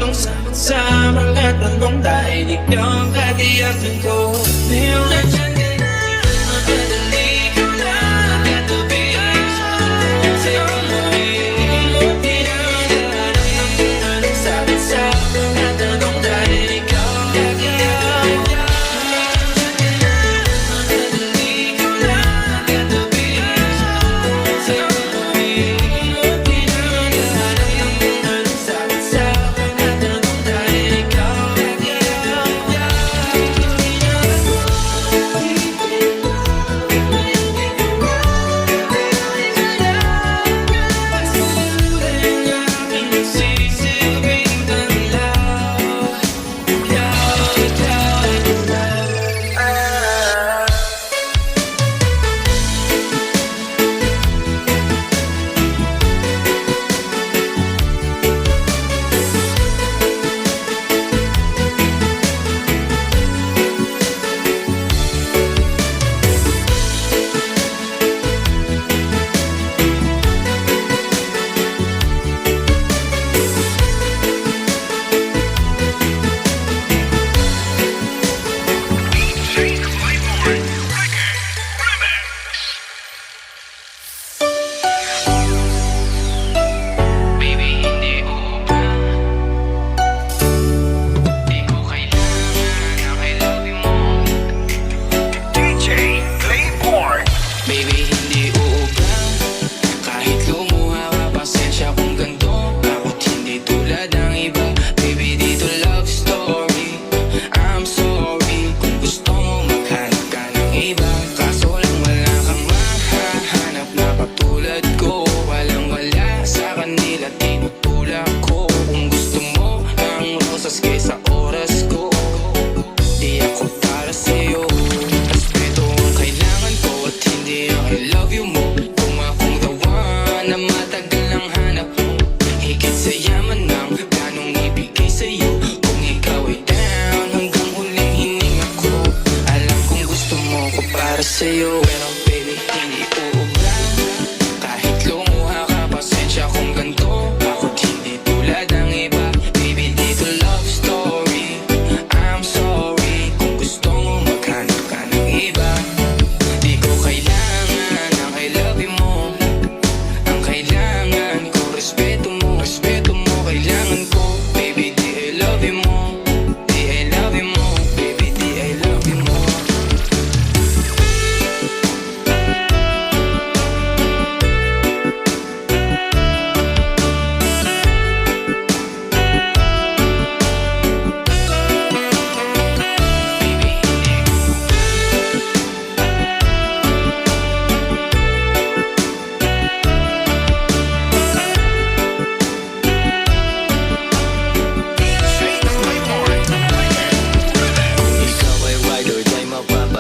tanong sa mga tanong dahil ikaw ang katiyakan ko. Ngayon nandyan ka na, madali ko na katabi sa'yo umuwi. Di na tanong sa mga tanong dahil ikaw ang katiyakan ko. Sa'yo, pero baby, hindi uubra. Kahit lumuha ka, pasensya kung ganito. Ako't hindi tulad ng iba. Baby, dito love story. I'm sorry kung gusto mo maghanap ka ng iba. Di ko kailangan ang I love you mo. Ang kailangan ko, respeto mo. Respeto mo, kailangan ko. Baby, di I love you mo. Di I love you mo. Baby, di I love you mo.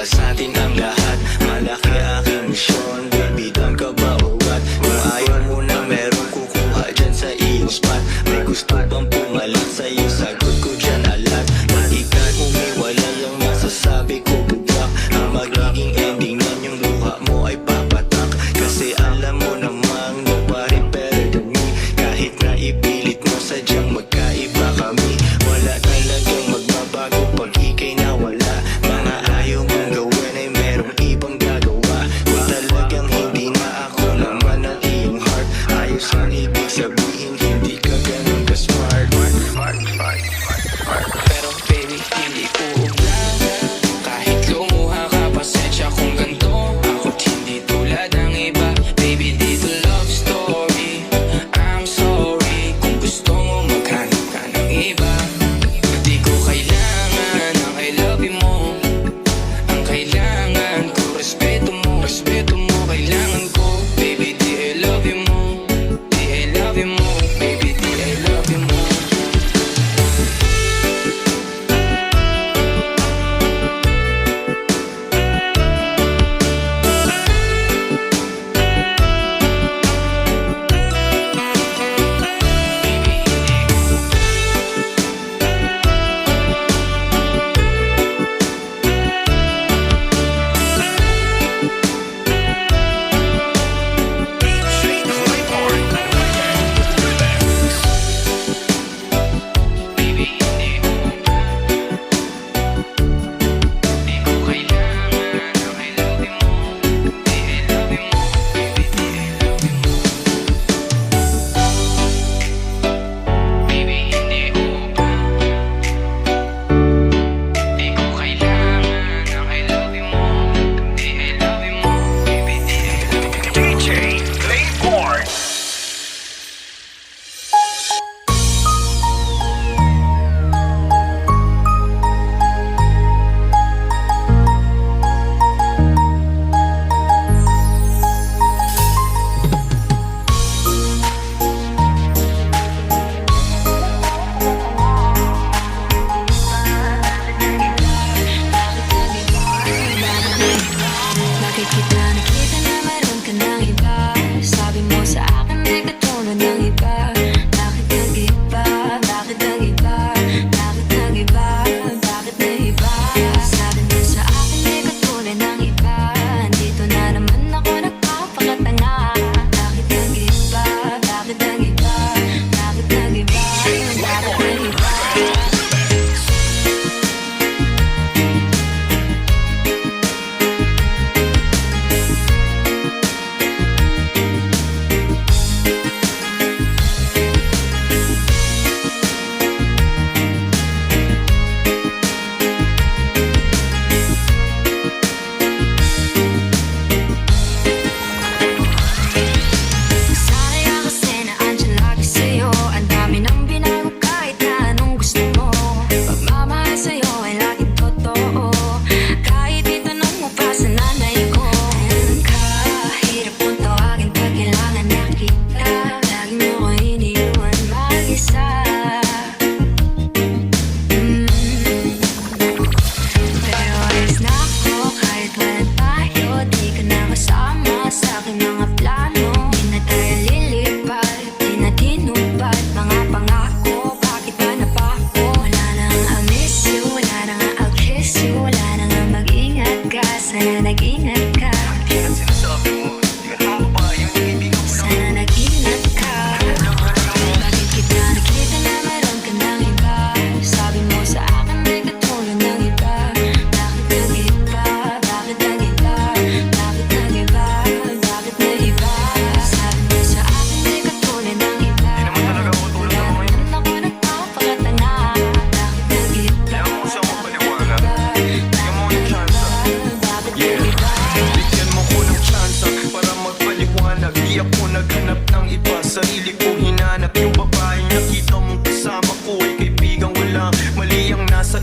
Sa atin ang lahat, malaki aking misyon. Baby, doon ka ba o what? Kung ayaw mo na meron kukuha dyan sa iyong spot. May gusto bang pumalat sa'yo? Sagot ko dyan alat. Maikat umiwala lang masasabi ko bugak. Ang magiging ending nun yung luha mo ay papatak. Kasi alam mo namang nobody better than me. Kahit na ipilit mo sadyang magkaiba kami. Wala talagang magbabago pag ika'y nawala. Mga ayaw mong gawin ay merong ibang gagawa. Kung talagang hindi na ako naman ang iyong heart, ayos ang ibig sabihin, hindi ka ganun ka smart.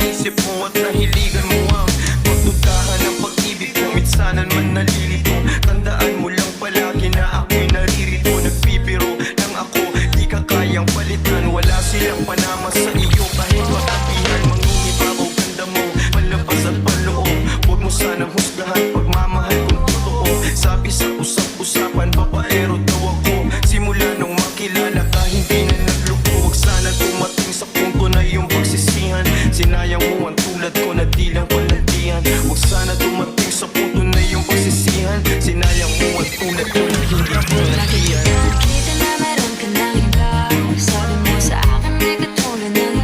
isip mo at nahiligan mo ang pagdudahan ng pag-ibig ko. Minsanan man nalilito, tandaan mo lang palagi na ako'y naririto. Nagbibiro lang ako, di ka kayang palitan. Wala silang panama sa iyo kahit matapihan. Mangingiba o ganda mo, palabas at paloob. Huwag mo sanang husgahan pagmamahal kong totoo. Sabi sa usap-usapan, babaero daw ako. Simula nung makilala ka, hindi na nagloko. Huwag sana dumating sa punto na iyong pagsisihan. Sinayang mo ang tulad ko na di lang palantian. Huwag sana dumating sa punto na iyong pagsisihan. Sinayang mo ang tulad ko na hindi palantian. Nakita na meron ka ng iba. Sabi mo sa akin ay katulad ng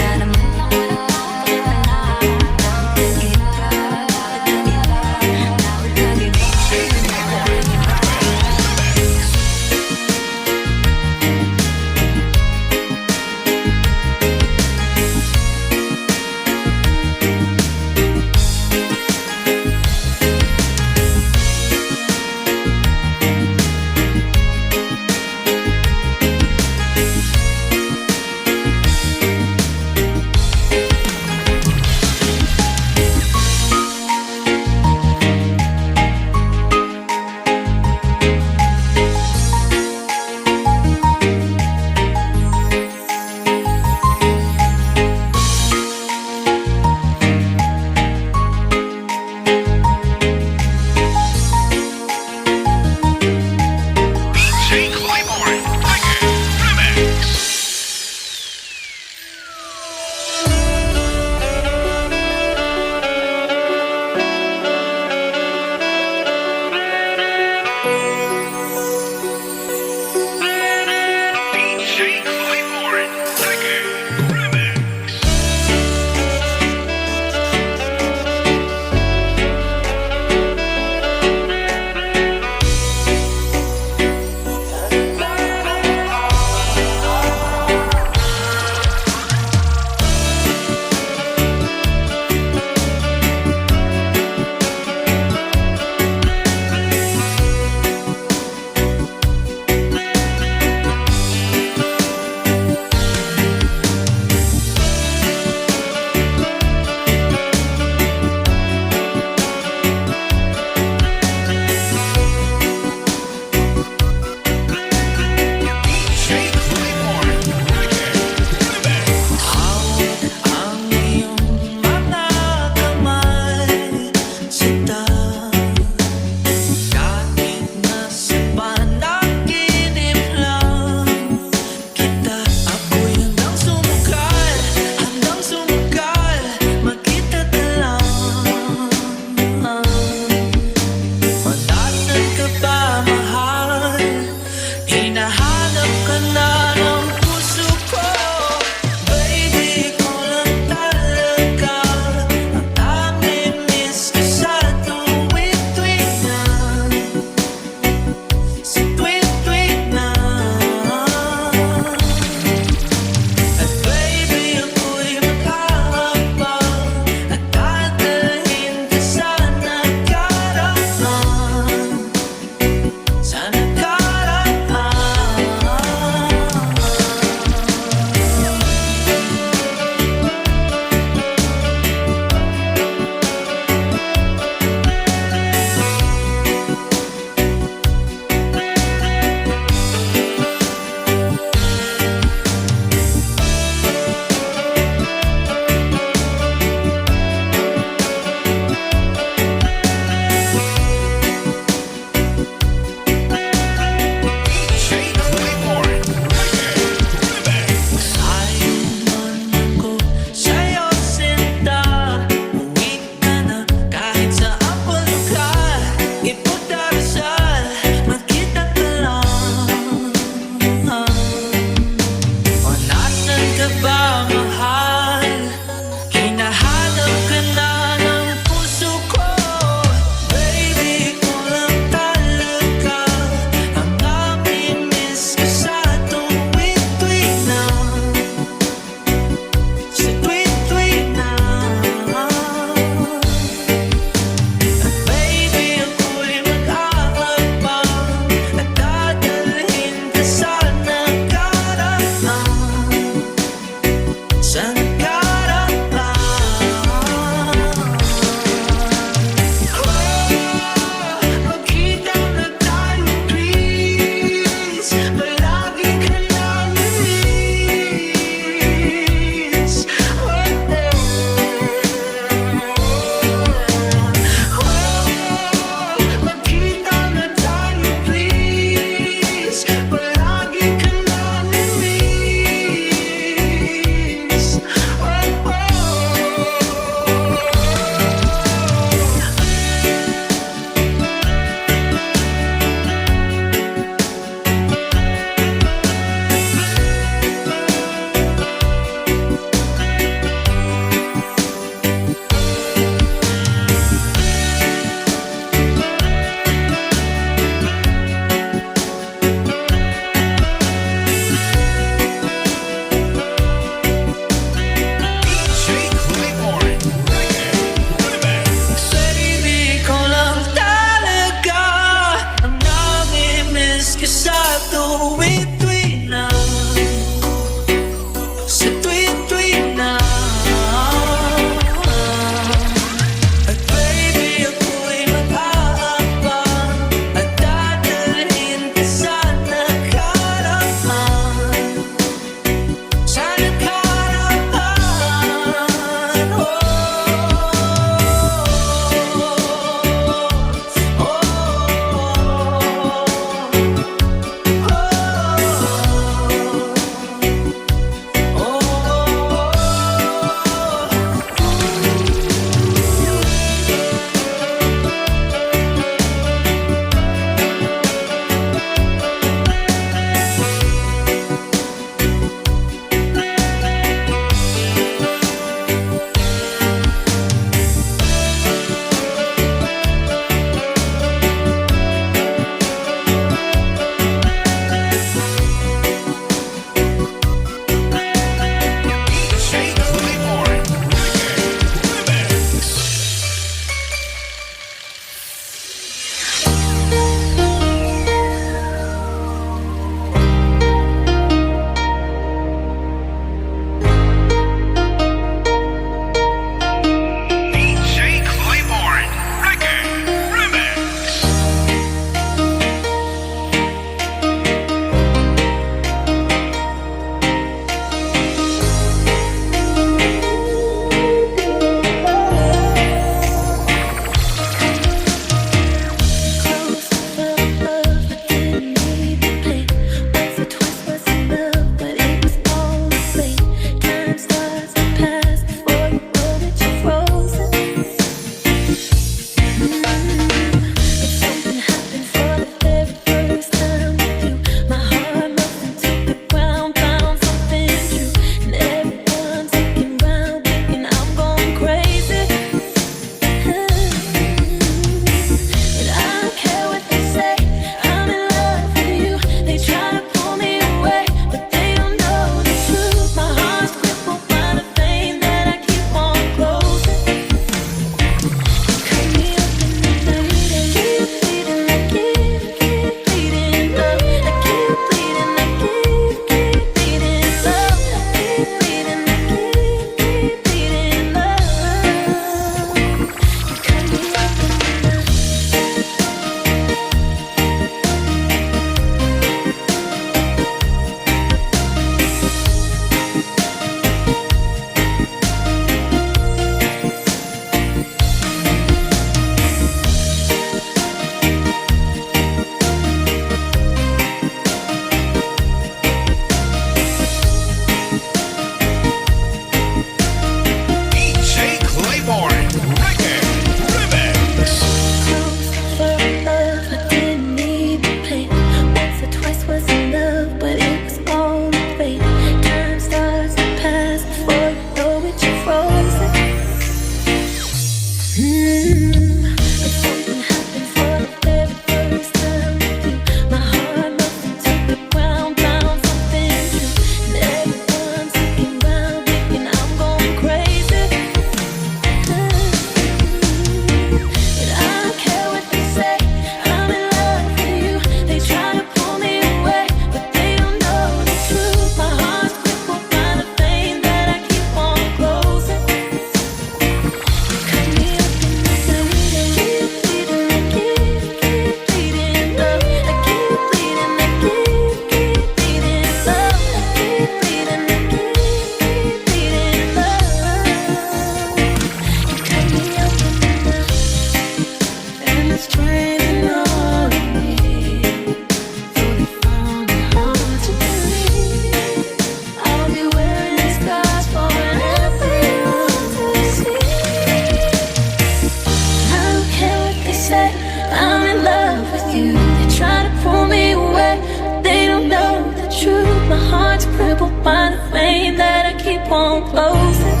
with you. They try to pull me away, but they don't know the truth. My heart's crippled by the flame that I keep on closing.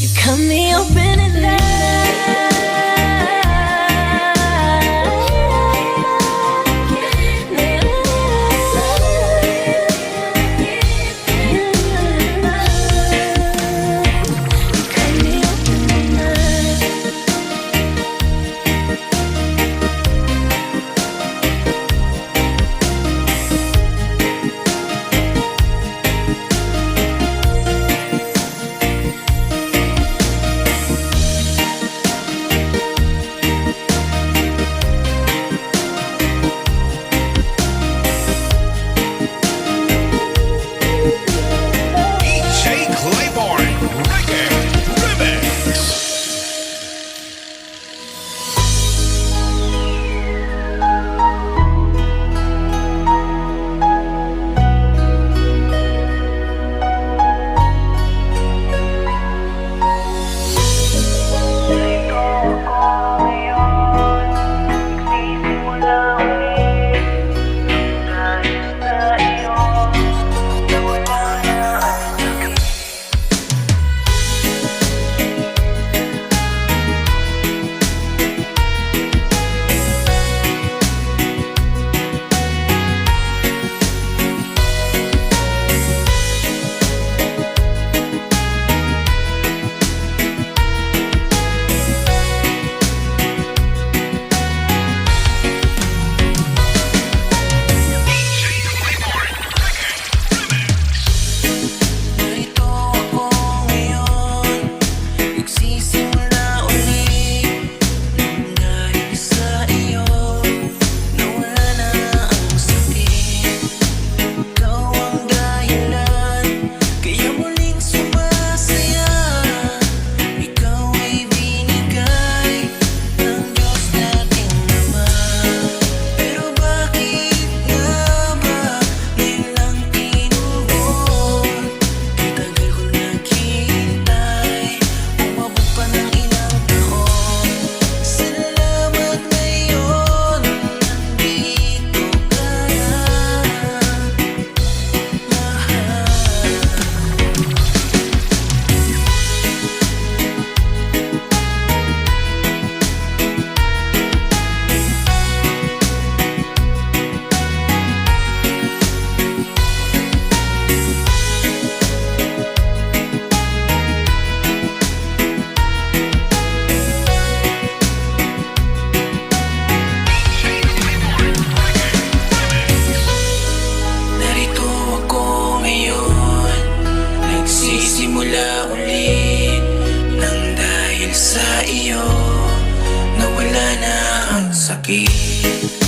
You cut me open at night. DJ Claiborne, Reggae Remix. Narito ako ngayon, nagsisimula ulit dahil sa iyo, nawala na ang sakit. Ikaw ang dahilan, kaya muling sumasaya. Ikaw ay binigay ng Diyos nating Ama. Pero bakit nga ba ngayon lang tinubos? Tagal ko naghihintay, umabot pa ng ilang taon. Salamat ngayon, nandito ka na, mahal. Narito ako ngayon, nagsisimula ulit nang dahil sa iyo, nawala na ang sakit.